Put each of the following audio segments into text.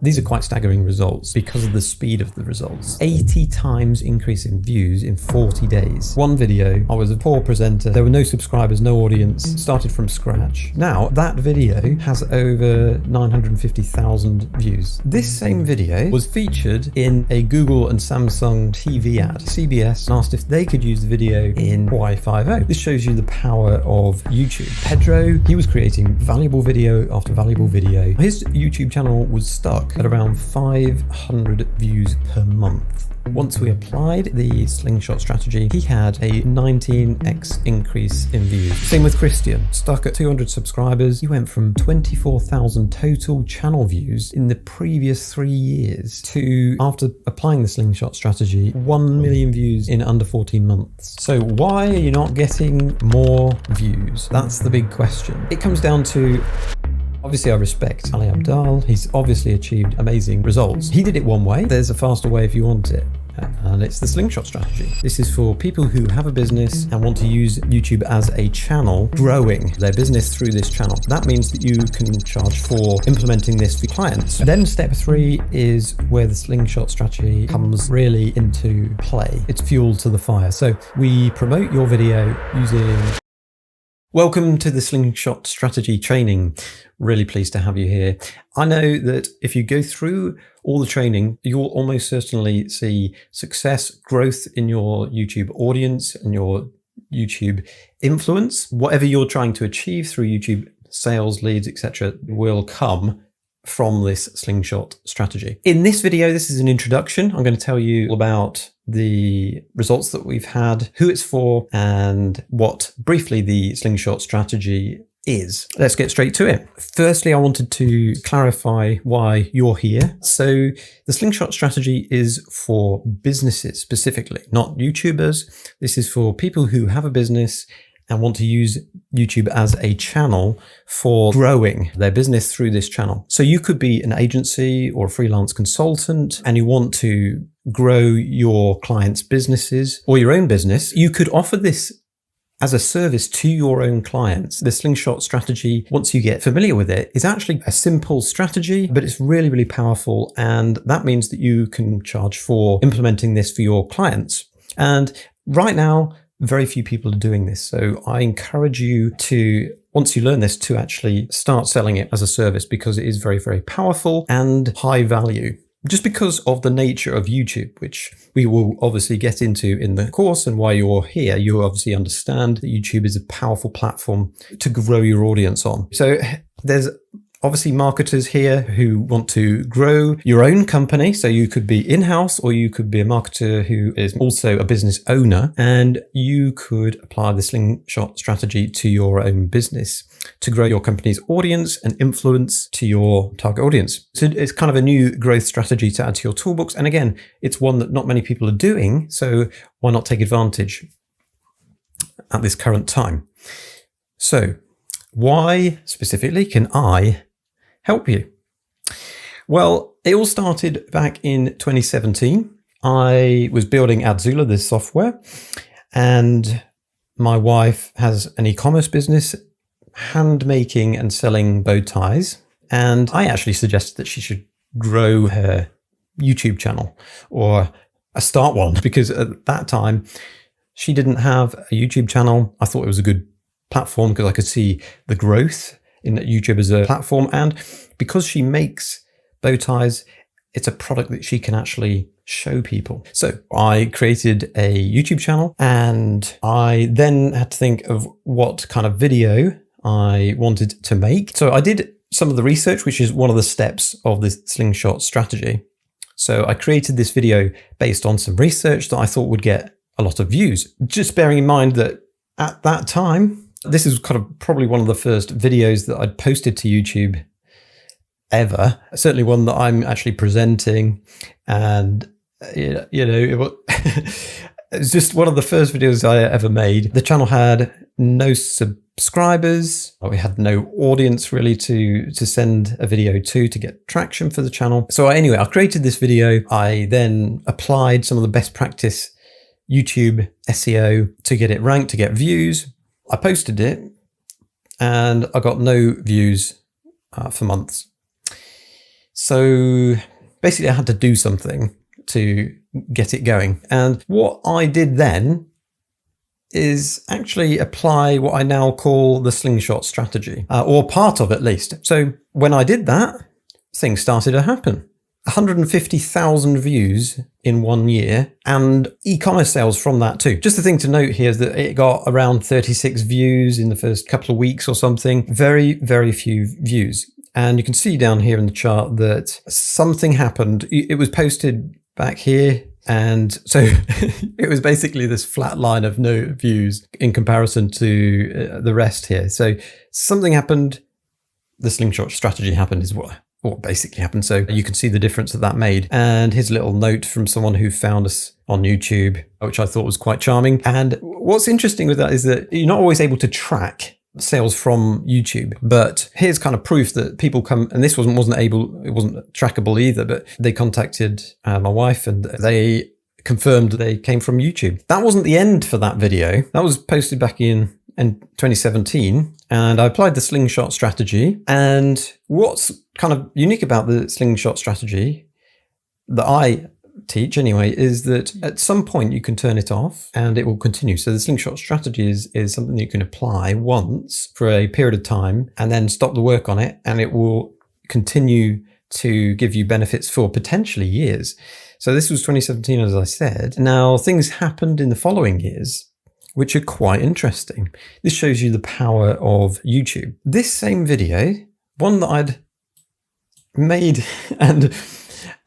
These are quite staggering results because of the speed of the results. 80 times increase in views in 40 days. One video, I was a poor presenter, there were no subscribers, no audience, started from scratch. Now, that video has over 950,000 views. This same video was featured in a Google and Samsung TV ad. CBS asked if they could use the video in Hawaii 5.0. This shows you the power of YouTube. Pedro, he was creating valuable video after valuable video. His YouTube channel was stuck at around 500 views per month. Once we applied the Slingshot strategy, he had a 19x increase in views. Same with Christian, stuck at 200 subscribers. He went from 24,000 total channel views in the previous 3 years to, after applying the Slingshot strategy, 1 million views in under 14 months. So why are you not getting more views? That's the big question. It comes down to, obviously, I respect Ali Abdaal. He's obviously achieved amazing results. He did it one way. There's a faster way if you want it. And it's the Slingshot strategy. This is for people who have a business and want to use YouTube as a channel, growing their business through this channel. That means that you can charge for implementing this for clients. Then step 3 is where the Slingshot strategy comes really into play. It's fuel to the fire. So we promote your video using... Welcome to the Slingshot Strategy training. Really pleased to have you here. I know that if you go through all the training, you'll almost certainly see success, growth in your YouTube audience and your YouTube influence. Whatever you're trying to achieve through YouTube sales, leads, etc., will come from this Slingshot strategy. In this video, this is an introduction. I'm going to tell you about the results that we've had, who it's for, and what briefly the Slingshot strategy is. Let's get straight to it. Firstly, I wanted to clarify why you're here. So the Slingshot strategy is for businesses specifically, not YouTubers. This is for people who have a business and want to use YouTube as a channel for growing their business through this channel. So you could be an agency or a freelance consultant and you want to grow your clients' businesses or your own business. You could offer this as a service to your own clients. The Slingshot strategy, once you get familiar with it, is actually a simple strategy, but it's really, really powerful. And that means that you can charge for implementing this for your clients. And right now, very few people are doing this. So I encourage you to, once you learn this, to actually start selling it as a service because it is very, very powerful and high value. Just because of the nature of YouTube, which we will obviously get into in the course, and why you're here, you obviously understand that YouTube is a powerful platform to grow your audience on. So there's obviously marketers here who want to grow your own company. So you could be in-house or you could be a marketer who is also a business owner, and you could apply the Slingshot strategy to your own business to grow your company's audience and influence to your target audience. So it's kind of a new growth strategy to add to your toolbox. And again, it's one that not many people are doing. So why not take advantage at this current time? So why specifically can I help you? Well, it all started back in 2017. I was building Adzula, this software, and my wife has an e-commerce business, hand making and selling bow ties. And I actually suggested that she should grow her YouTube channel or start one, because at that time she didn't have a YouTube channel. I thought it was a good platform because I could see the growth in YouTube as a platform. And because she makes bow ties, it's a product that she can actually show people. So I created a YouTube channel, and I then had to think of what kind of video I wanted to make. So I did some of the research, which is one of the steps of this Slingshot strategy. So I created this video based on some research that I thought would get a lot of views. Just bearing in mind that at that time, this is kind of probably one of the first videos that I'd posted to YouTube ever. Certainly one that I'm actually presenting, and it's just one of the first videos I ever made. The channel had no subscribers. We had no audience really to send a video to get traction for the channel. So anyway, I created this video. I then applied some of the best practice YouTube SEO to get it ranked, to get views. I posted it and I got no views for months. So basically I had to do something to get it going. And what I did then is actually apply what I now call the Slingshot strategy, or part of it at least. So when I did that, things started to happen. 150,000 views in 1 year, and e-commerce sales from that too. Just the thing to note here is that it got around 36 views in the first couple of weeks or something. Very, very few views. And you can see down here in the chart that something happened. It was posted back here. And so it was basically this flat line of no views in comparison to the rest here. So something happened. The Slingshot strategy happened is what basically happened. So you can see the difference that made. And here's a little note from someone who found us on YouTube, which I thought was quite charming. And what's interesting with that is that you're not always able to track sales from YouTube, but here's kind of proof that people come, and this wasn't trackable either, but they contacted my wife and they confirmed they came from YouTube. That wasn't the end for that video. That was posted back in 2017, and I applied the Slingshot strategy. And what's kind of unique about the Slingshot strategy that I teach anyway is that at some point you can turn it off and it will continue. So the Slingshot strategy is something that you can apply once for a period of time and then stop the work on it, and it will continue to give you benefits for potentially years. So this was 2017, as I said. Now things happened in the following years which are quite interesting. This shows you the power of YouTube. This same video, one that I'd made and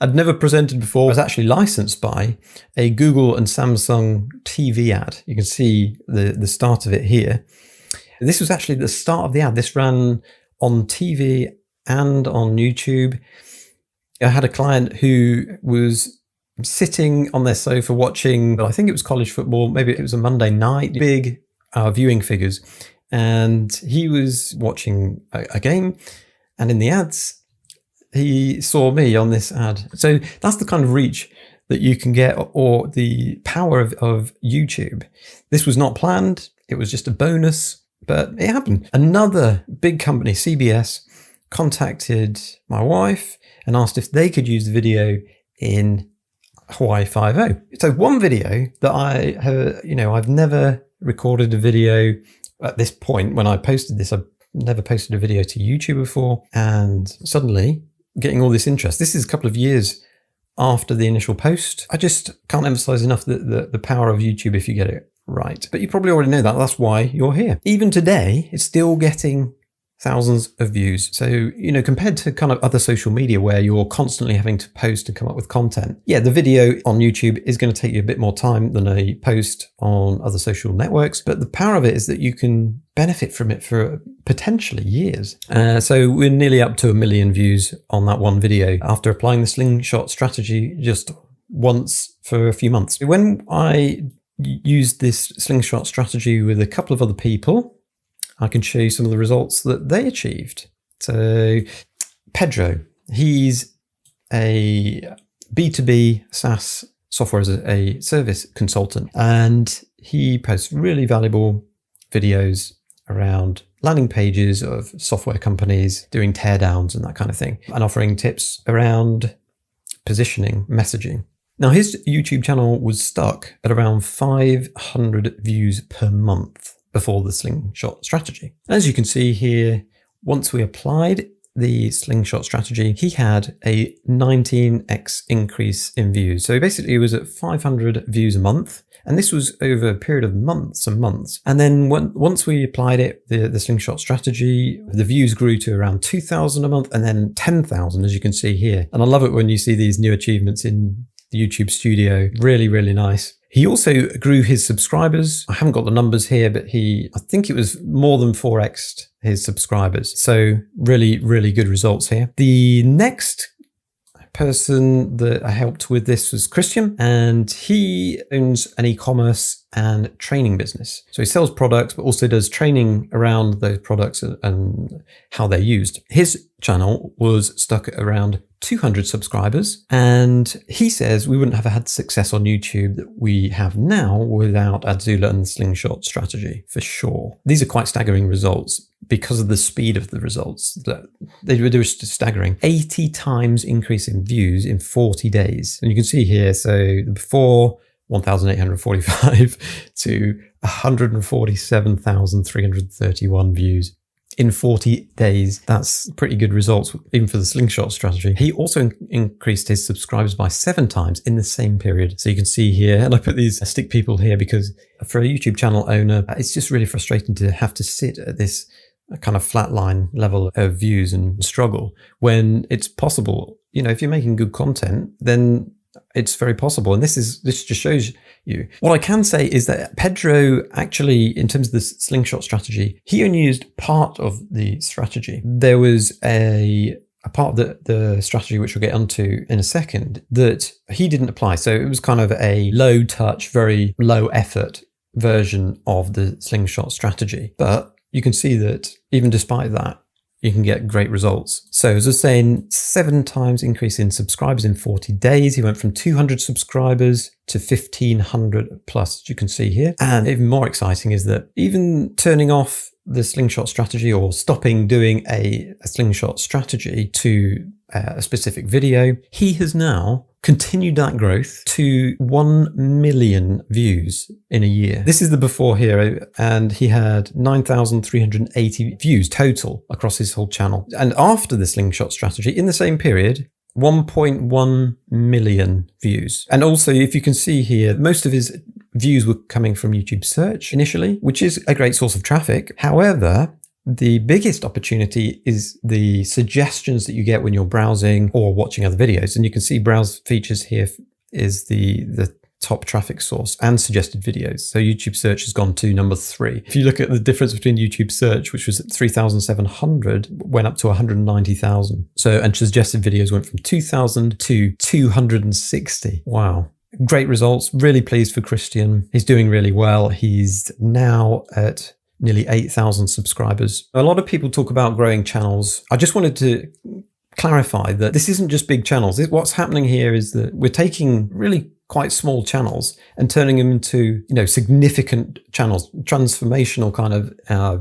I'd never presented before, was actually licensed by a Google and Samsung TV ad. You can see the start of it here. This was actually the start of the ad. This ran on TV and on YouTube. I had a client who was sitting on their sofa watching, I think it was college football, maybe it was a Monday night, big viewing figures. And he was watching a game, and in the ads, he saw me on this ad. So that's the kind of reach that you can get, or the power of YouTube. This was not planned. It was just a bonus, but it happened. Another big company, CBS, contacted my wife and asked if they could use the video in Hawaii 5.0. So one video that I have, I've never recorded a video at this point. When I posted this, I've never posted a video to YouTube before, and suddenly getting all this interest. This is a couple of years after the initial post. I just can't emphasize enough the power of YouTube if you get it right. But you probably already know that. That's why you're here. Even today, it's still getting thousands of views. So, compared to kind of other social media where you're constantly having to post and come up with content. Yeah, the video on YouTube is going to take you a bit more time than a post on other social networks. But the power of it is that you can benefit from it for potentially years. So we're nearly up to 1 million views on that one video after applying the Slingshot strategy just once for a few months. When I used this Slingshot strategy with a couple of other people, I can show you some of the results that they achieved. So Pedro, he's a B2B SaaS software as a service consultant, and he posts really valuable videos around landing pages of software companies, doing teardowns and that kind of thing, and offering tips around positioning, messaging. Now, his YouTube channel was stuck at around 500 views per month before the Slingshot strategy. As you can see here, once we applied the Slingshot strategy, he had a 19x increase in views. So basically it was at 500 views a month. And this was over a period of months and months. And then once we applied it, the Slingshot strategy, the views grew to around 2,000 a month and then 10,000, as you can see here. And I love it when you see these new achievements in the YouTube studio. Really, really nice. He also grew his subscribers. I haven't got the numbers here, but I think it was more than 4x'd his subscribers. So really, really good results here. The next person that I helped with this was Christian, and he owns an e-commerce and training business. So he sells products, but also does training around those products and how they're used. His channel was stuck at around 200 subscribers, and he says we wouldn't have had success on YouTube that we have now without Adzula and the Slingshot strategy, for sure. These are quite staggering results because of the speed of the results. They were just staggering. 80 times increase in views in 40 days. And you can see here, so before 1,845 to 147,331 views in 40 days. That's pretty good results, even for the Slingshot strategy. He also increased his subscribers by 7 times in the same period. So you can see here, and I put these stick people here because for a YouTube channel owner, it's just really frustrating to have to sit at this kind of flatline level of views and struggle when it's possible. You know, if you're making good content, then it's very possible. And this just shows you. What I can say is that Pedro actually, in terms of the Slingshot strategy, he only used part of the strategy. There was a part of the strategy, which we'll get onto in a second, that he didn't apply. So it was kind of a low touch, very low effort version of the Slingshot strategy. But you can see that even despite that, you can get great results. So as I was saying, 7 times increase in subscribers in 40 days. He went from 200 subscribers to 1,500 plus, as you can see here. And even more exciting is that even turning off the Slingshot strategy or stopping doing a Slingshot strategy to a specific video, he has now continued that growth to 1 million views in a year. This is the before here, and he had 9,380 views total across his whole channel. And after the Slingshot strategy, in the same period, 1.1 million views. And also, if you can see here, most of his views were coming from YouTube search initially, which is a great source of traffic. However, the biggest opportunity is the suggestions that you get when you're browsing or watching other videos. And you can see browse features here is the top traffic source and suggested videos. So YouTube search has gone to number 3. If you look at the difference between YouTube search, which was at 3,700, went up to 190,000. So, and suggested videos went from 2,000 to 260. Wow. Great results. Really pleased for Christian. He's doing really well. He's now at nearly 8,000 subscribers. A lot of people talk about growing channels. I just wanted to clarify that this isn't just big channels. What's happening here is that we're taking really quite small channels and turning them into, significant channels, transformational kind of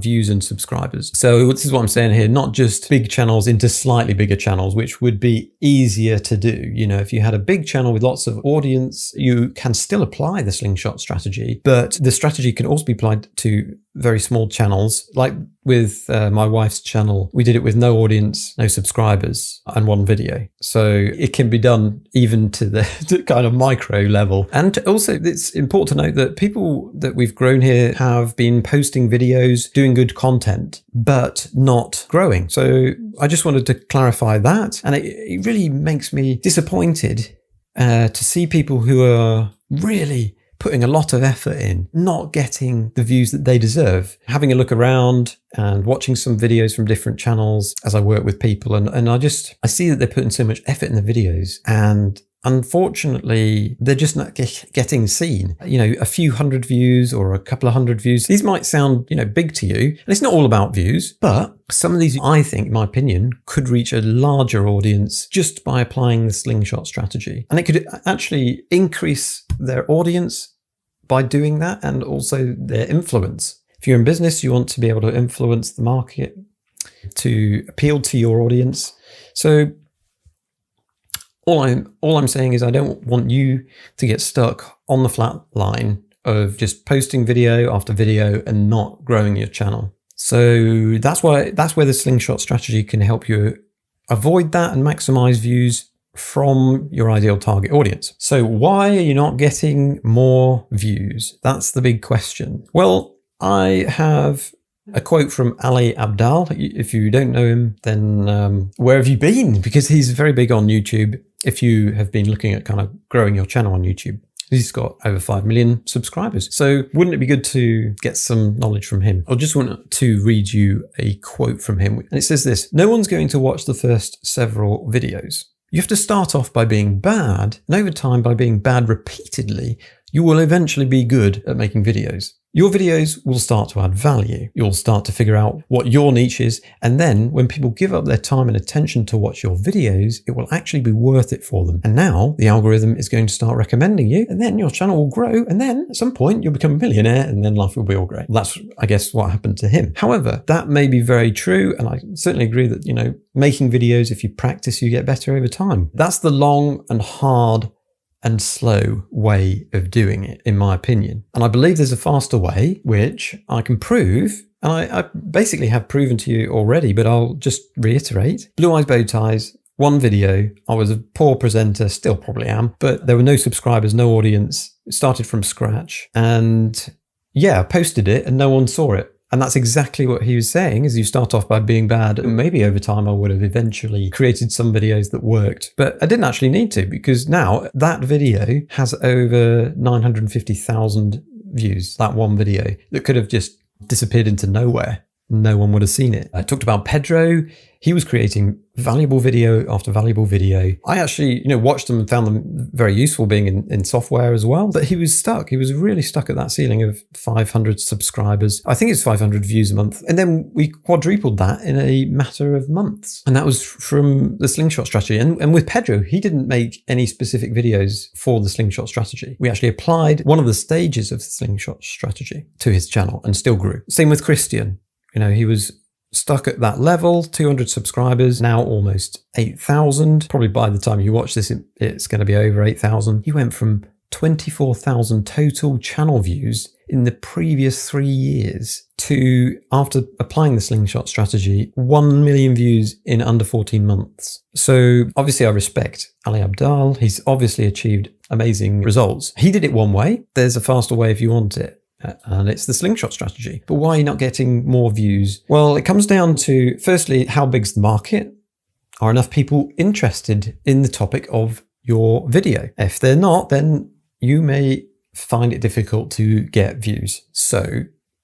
views and subscribers. So this is what I'm saying here, not just big channels into slightly bigger channels, which would be easier to do. If you had a big channel with lots of audience, you can still apply the Slingshot strategy, but the strategy can also be applied to very small channels. Like with my wife's channel, we did it with no audience, no subscribers, and 1 video. So it can be done even to the kind of micro level. And also, it's important to note that people that we've grown here have been posting videos, doing good content, but not growing. So I just wanted to clarify that. And it really makes me disappointed to see people who are really putting a lot of effort in, not getting the views that they deserve. Having a look around and watching some videos from different channels as I work with people, and I see that they're putting so much effort in the videos, and unfortunately, they're just not getting seen. A few hundred views or a couple of hundred views. These might sound, big to you. And it's not all about views, but some of these, I think, in my opinion, could reach a larger audience just by applying the Slingshot strategy. And it could actually increase their audience by doing that, and also their influence. If you're in business, you want to be able to influence the market to appeal to your audience. So all I'm saying is I don't want you to get stuck on the flat line of just posting video after video and not growing your channel. So that's where the Slingshot strategy can help you avoid that and maximize views from your ideal target audience. So why are you not getting more views? That's the big question. Well, I have a quote from Ali Abdaal. If you don't know him, then where have you been? Because he's very big on YouTube. If you have been looking at kind of growing your channel on YouTube, he's got over 5 million subscribers. So wouldn't it be good to get some knowledge from him? I just want to read you a quote from him. And it says this: "No one's going to watch the first several videos. You have to start off by being bad, and over time, by being bad repeatedly, you will eventually be good at making videos. Your videos will start to add value. You'll start to figure out what your niche is. And then when people give up their time and attention to watch your videos, it will actually be worth it for them. And now the algorithm is going to start recommending you, and then your channel will grow. And then at some point you'll become a millionaire, and then life will be all great. That's, I guess, what happened to him. However, that may be very true. And I certainly agree that, making videos, if you practice, you get better over time. That's the long and hard and slow way of doing it, in my opinion. And I believe there's a faster way, which I can prove, and I basically have proven to you already, but I'll just reiterate. Blue eyes, bow ties, one video. I was a poor presenter, still probably am, but there were no subscribers, no audience. It started from scratch. And yeah, I posted it and no one saw it. And that's exactly what he was saying, is you start off by being bad, and maybe over time I would have eventually created some videos that worked. But I didn't actually need to, because now that video has over 950,000 views, that one video that could have just disappeared into nowhere. No one would have seen it. I talked about Pedro. He was creating valuable video after valuable video. I actually, watched them and found them very useful, being in software as well. But he was stuck. He was really stuck at that ceiling of 500 subscribers. I think it's 500 views a month. And then we quadrupled that in a matter of months. And that was from the Slingshot Strategy. And with Pedro, he didn't make any specific videos for the Slingshot Strategy. We actually applied one of the stages of the Slingshot Strategy to his channel and still grew. Same with Christian. He was stuck at that level, 200 subscribers, now almost 8,000. Probably by the time you watch this, it's going to be over 8,000. He went from 24,000 total channel views in the previous 3 years to, after applying the Slingshot Strategy, 1 million views in under 14 months. So obviously I respect Ali Abdaal. He's obviously achieved amazing results. He did it one way. There's a faster way if you want it. And it's the Slingshot Strategy. But why are you not getting more views? Well, it comes down to, firstly, how big's the market? Are enough people interested in the topic of your video? If they're not, then you may find it difficult to get views. So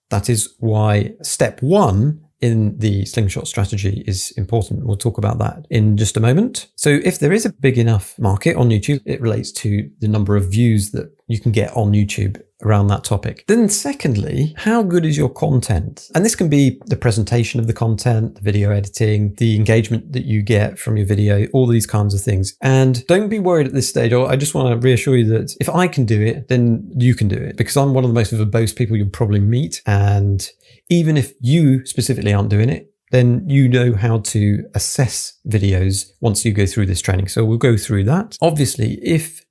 that is why step one in the Slingshot Strategy is important. We'll talk about that in just a moment. So if there is a big enough market on YouTube, it relates to the number of views that you can get on YouTube around that topic. Then secondly, how good is your content? And this can be the presentation of the content, the video editing, the engagement that you get from your video, all these kinds of things. And don't be worried at this stage, or I just want to reassure you that if I can do it, then you can do it, because I'm one of the most verbose people you'll probably meet. And even if you specifically aren't doing it, then you know how to assess videos once you go through this training. So we'll go through that. Obviously, if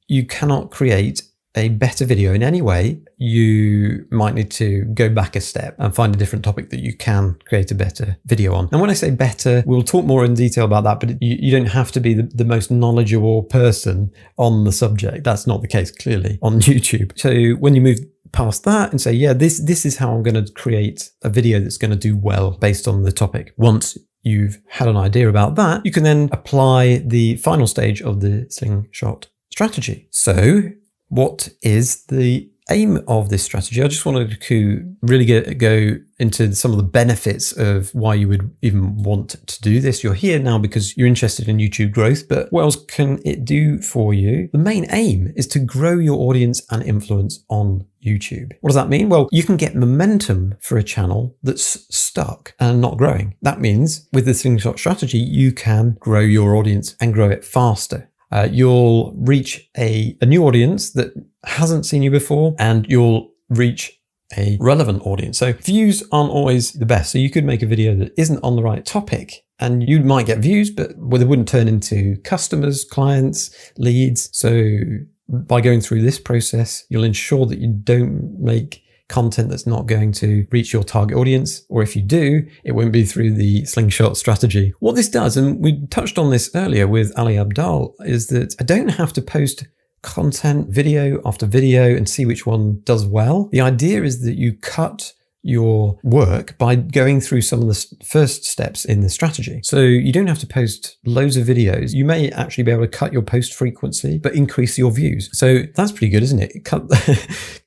you cannot create a better video in any way, you might need to go back a step and find a different topic that you can create a better video on. And when I say better, we'll talk more in detail about that, but you don't have to be the most knowledgeable person on the subject. That's not the case, clearly, on YouTube. So when you move past that and say, yeah, this is how I'm going to create a video that's going to do well based on the topic. Once you've had an idea about that, you can then apply the final stage of the Slingshot Strategy. So what is the aim of this strategy? I just wanted to really go into some of the benefits of why you would even want to do this. You're here now because you're interested in YouTube growth, but what else can it do for you? The main aim is to grow your audience and influence on YouTube. What does that mean? Well, you can get momentum for a channel that's stuck and not growing. That means with the Slingshot Strategy, you can grow your audience and grow it faster. You'll reach a new audience that hasn't seen you before, and you'll reach a relevant audience. So views aren't always the best. So you could make a video that isn't on the right topic and you might get views, but they wouldn't turn into customers, clients, leads. So by going through this process, you'll ensure that you don't make content that's not going to reach your target audience, or if you do, it won't be through the Slingshot Strategy. What this does, and we touched on this earlier with Ali Abdaal, is that I don't have to post content video after video and see which one does well. The idea is that you cut your work by going through some of the first steps in the strategy. So you don't have to post loads of videos. You may actually be able to cut your post frequency, but increase your views. So that's pretty good, isn't it?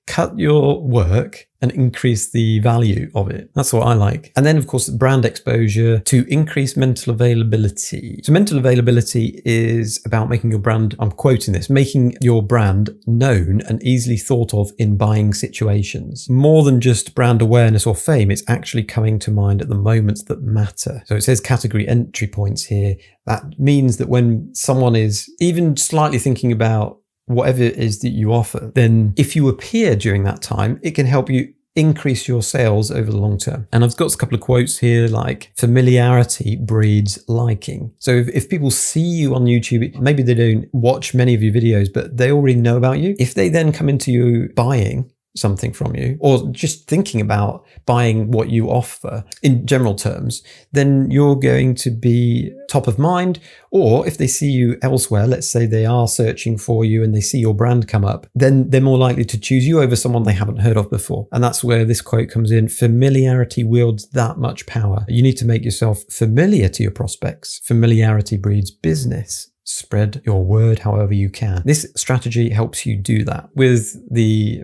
Cut your work and increase the value of it. That's what I like. And then, of course, brand exposure to increase mental availability. So mental availability is about making your brand, I'm quoting this, making your brand known and easily thought of in buying situations. More than just brand awareness or fame, it's actually coming to mind at the moments that matter. So it says category entry points here. That means that when someone is even slightly thinking about whatever it is that you offer, then if you appear during that time, it can help you increase your sales over the long term. And I've got a couple of quotes here like familiarity breeds liking. So if people see you on YouTube, maybe they don't watch many of your videos, but they already know about you. If they then come into you buying something from you or just thinking about buying what you offer in general terms, then you're going to be top of mind. Or if they see you elsewhere, let's say they are searching for you and they see your brand come up, then they're more likely to choose you over someone they haven't heard of before. And that's where this quote comes in. Familiarity wields that much power. You need to make yourself familiar to your prospects. Familiarity breeds business. Spread your word however you can. This strategy helps you do that. With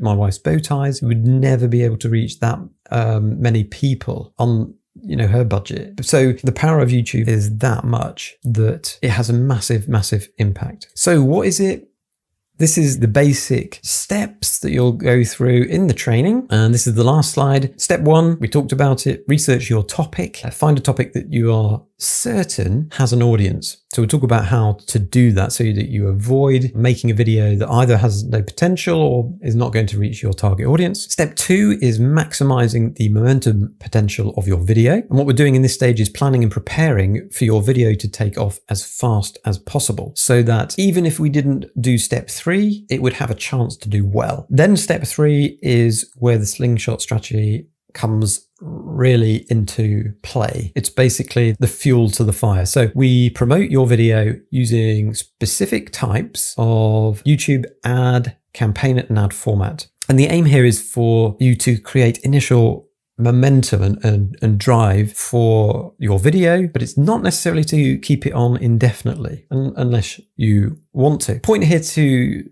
my wife's bow ties, you would never be able to reach that many people on her budget. So the power of YouTube is that much that it has a massive, massive impact. So what is it? This is the basic steps that you'll go through in the training. And this is the last slide. Step 1, we talked about it. Research your topic. Find a topic that you are certain has an audience. So we'll talk about how to do that so that you avoid making a video that either has no potential or is not going to reach your target audience. Step 2 is maximizing the momentum potential of your video. And what we're doing in this stage is planning and preparing for your video to take off as fast as possible so that even if we didn't do step 3, it would have a chance to do well. Then step 3 is where the Slingshot strategy comes really into play. It's basically the fuel to the fire. So we promote your video using specific types of YouTube ad, campaign and ad format. And the aim here is for you to create initial momentum and drive for your video, but it's not necessarily to keep it on indefinitely unless you want to. Point here to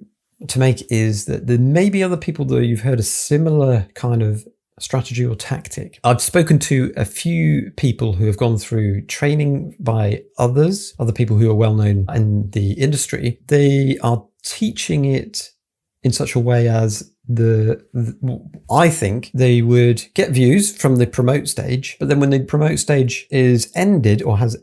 make is that there may be other people that you've heard a similar kind of strategy or tactic. I've spoken to a few people who have gone through training by other people who are well known in the industry. They are teaching it in such a way as I think they would get views from the promote stage, but then when the promote stage is ended or has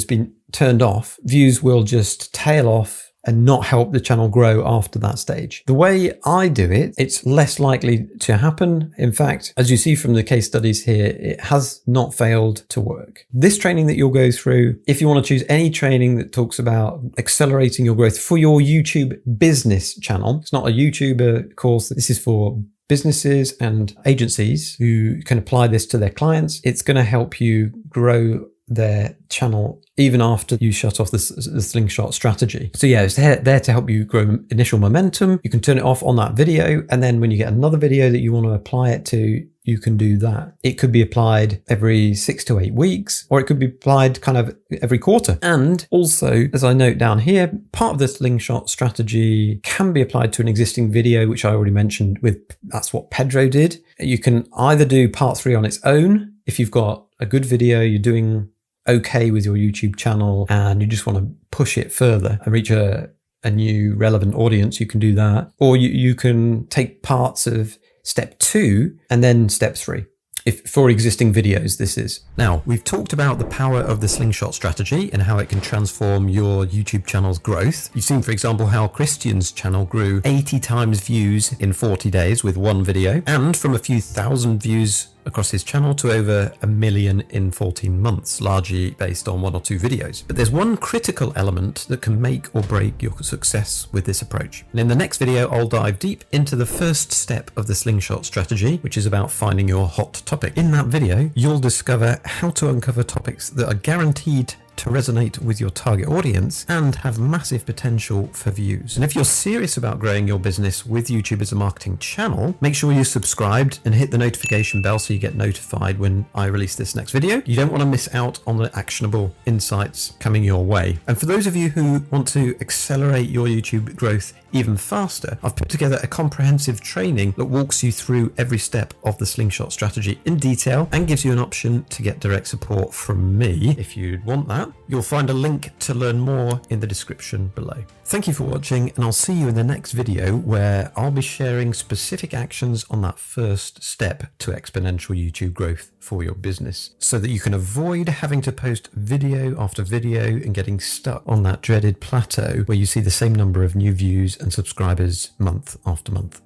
been turned off, views will just tail off and not help the channel grow after that stage. The way I do it, it's less likely to happen. In fact, as you see from the case studies here, it has not failed to work. This training that you'll go through, if you want to choose any training that talks about accelerating your growth for your YouTube business channel, it's not a YouTuber course. This is for businesses and agencies who can apply this to their clients. It's going to help you grow their channel even after you shut off the Slingshot strategy. So yeah, it's there to help you grow initial momentum. You can turn it off on that video, and then when you get another video that you want to apply it to, you can do that. It could be applied every 6 to 8 weeks, or it could be applied kind of every quarter. And also, as I note down here, part of the Slingshot strategy can be applied to an existing video, which I already mentioned that's what Pedro did. You can either do part 3 on its own. If you've got a good video, you're doing okay with your YouTube channel and you just want to push it further and reach a new relevant audience, you can do that. Or you can take parts of step 2 and then step 3. If for existing videos, this is. Now, we've talked about the power of the Slingshot strategy and how it can transform your YouTube channel's growth. You've seen, for example, how Christian's channel grew 80 times views in 40 days with one video, and from a few thousand views across his channel to over 1 million in 14 months, largely based on 1 or 2 videos. But there's one critical element that can make or break your success with this approach. And in the next video, I'll dive deep into the first step of the Slingshot strategy, which is about finding your hot topic. In that video, you'll discover how to uncover topics that are guaranteed to resonate with your target audience and have massive potential for views. And if you're serious about growing your business with YouTube as a marketing channel, make sure you're subscribed and hit the notification bell so you get notified when I release this next video. You don't want to miss out on the actionable insights coming your way. And for those of you who want to accelerate your YouTube growth even faster, I've put together a comprehensive training that walks you through every step of the Slingshot strategy in detail and gives you an option to get direct support from me if you'd want that. You'll find a link to learn more in the description below. Thank you for watching, and I'll see you in the next video where I'll be sharing specific actions on that first step to exponential YouTube growth for your business so that you can avoid having to post video after video and getting stuck on that dreaded plateau where you see the same number of new views and subscribers month after month.